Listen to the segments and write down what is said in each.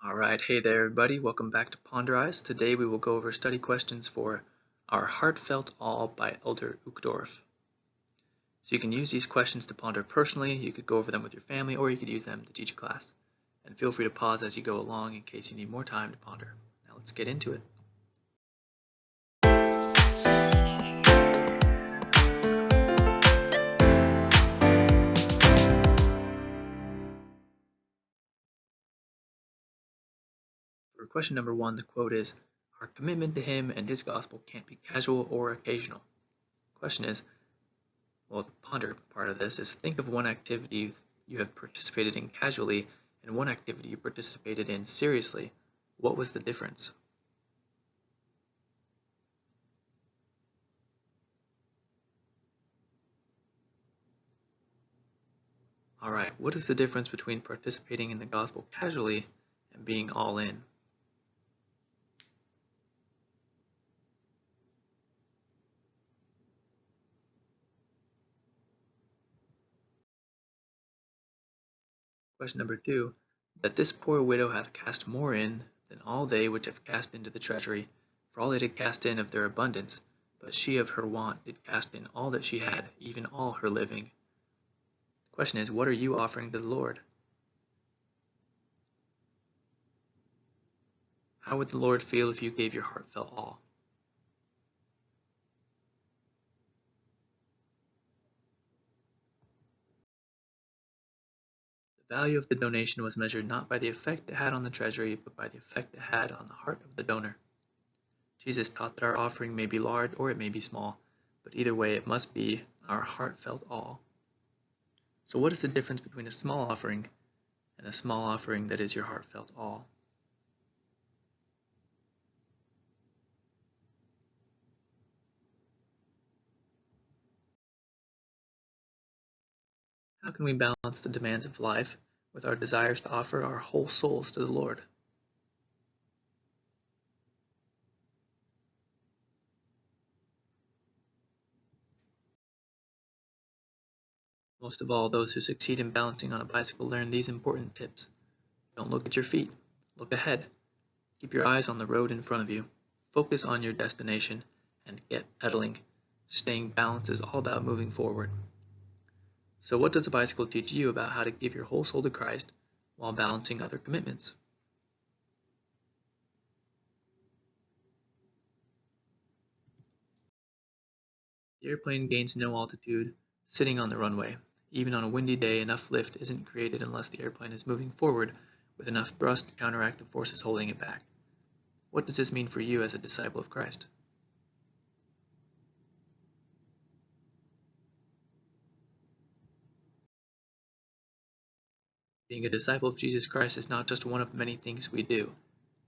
Alright, hey there everybody, welcome back to Ponderize. Today we will go over study questions for our Heartfelt All by Elder Uchtdorf. So you can use these questions to ponder personally, you could go over them with your family, or you could use them to teach a class. And feel free to pause as you go along in case you need more time to ponder. Now let's get into it. For question number 1, the quote is, "Our commitment to Him and His gospel can't be casual or occasional." The question is, well, the ponder part of this is think of one activity you have participated in casually and one activity you participated in seriously. What was the difference? Alright, what is the difference between participating in the gospel casually and being all in? Question number 2. That this poor widow hath cast more in than all they which have cast into the treasury, for all they did cast in of their abundance, but she of her want did cast in all that she had, even all her living. The question is, what are you offering to the Lord? How would the Lord feel if you gave your heartfelt all? The value of the donation was measured not by the effect it had on the treasury, but by the effect it had on the heart of the donor. Jesus taught that our offering may be large or it may be small, but either way it must be our heartfelt all. So what is the difference between a small offering and a small offering that is your heartfelt all? How can we balance the demands of life with our desires to offer our whole souls to the Lord? Most of all, those who succeed in balancing on a bicycle learn these important tips. Don't look at your feet. Look ahead. Keep your eyes on the road in front of you. Focus on your destination and get pedaling. Staying balanced is all about moving forward. So what does a bicycle teach you about how to give your whole soul to Christ while balancing other commitments? The airplane gains no altitude sitting on the runway. Even on a windy day, enough lift isn't created unless the airplane is moving forward with enough thrust to counteract the forces holding it back. What does this mean for you as a disciple of Christ? Being a disciple of Jesus Christ is not just one of many things we do.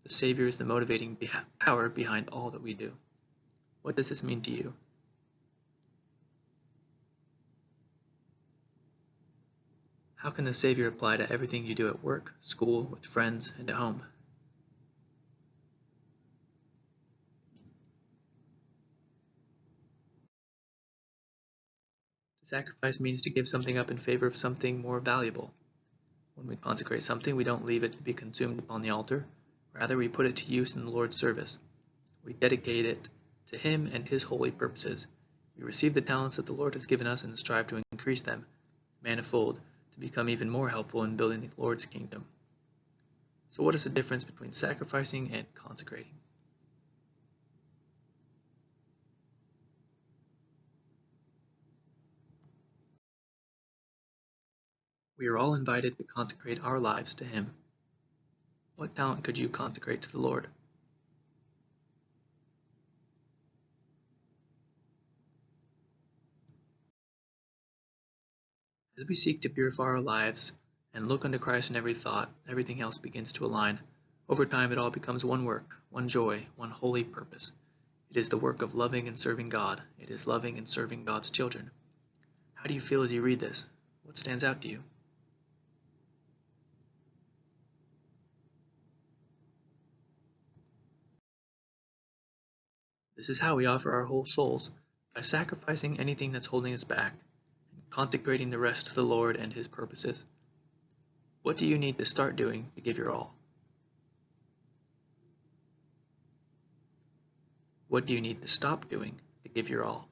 The Savior is the motivating power behind all that we do. What does this mean to you? How can the Savior apply to everything you do at work, school, with friends, and at home? To sacrifice means to give something up in favor of something more valuable. When we consecrate something, we don't leave it to be consumed upon the altar. Rather, we put it to use in the Lord's service. We dedicate it to Him and His holy purposes. We receive the talents that the Lord has given us and strive to increase them, manifold, to become even more helpful in building the Lord's kingdom. So what is the difference between sacrificing and consecrating? We are all invited to consecrate our lives to Him. What talent could you consecrate to the Lord? As we seek to purify our lives and look unto Christ in every thought, everything else begins to align. Over time, it all becomes one work, one joy, one holy purpose. It is the work of loving and serving God. It is loving and serving God's children. How do you feel as you read this? What stands out to you? This is how we offer our whole souls, by sacrificing anything that's holding us back, and consecrating the rest to the Lord and His purposes. What do you need to start doing to give your all? What do you need to stop doing to give your all?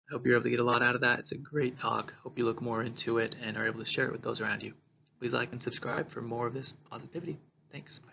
I hope you're able to get a lot out of that. It's a great talk. Hope you look more into it and are able to share it with those around you. Please like and subscribe for more of this positivity. Thanks. Bye.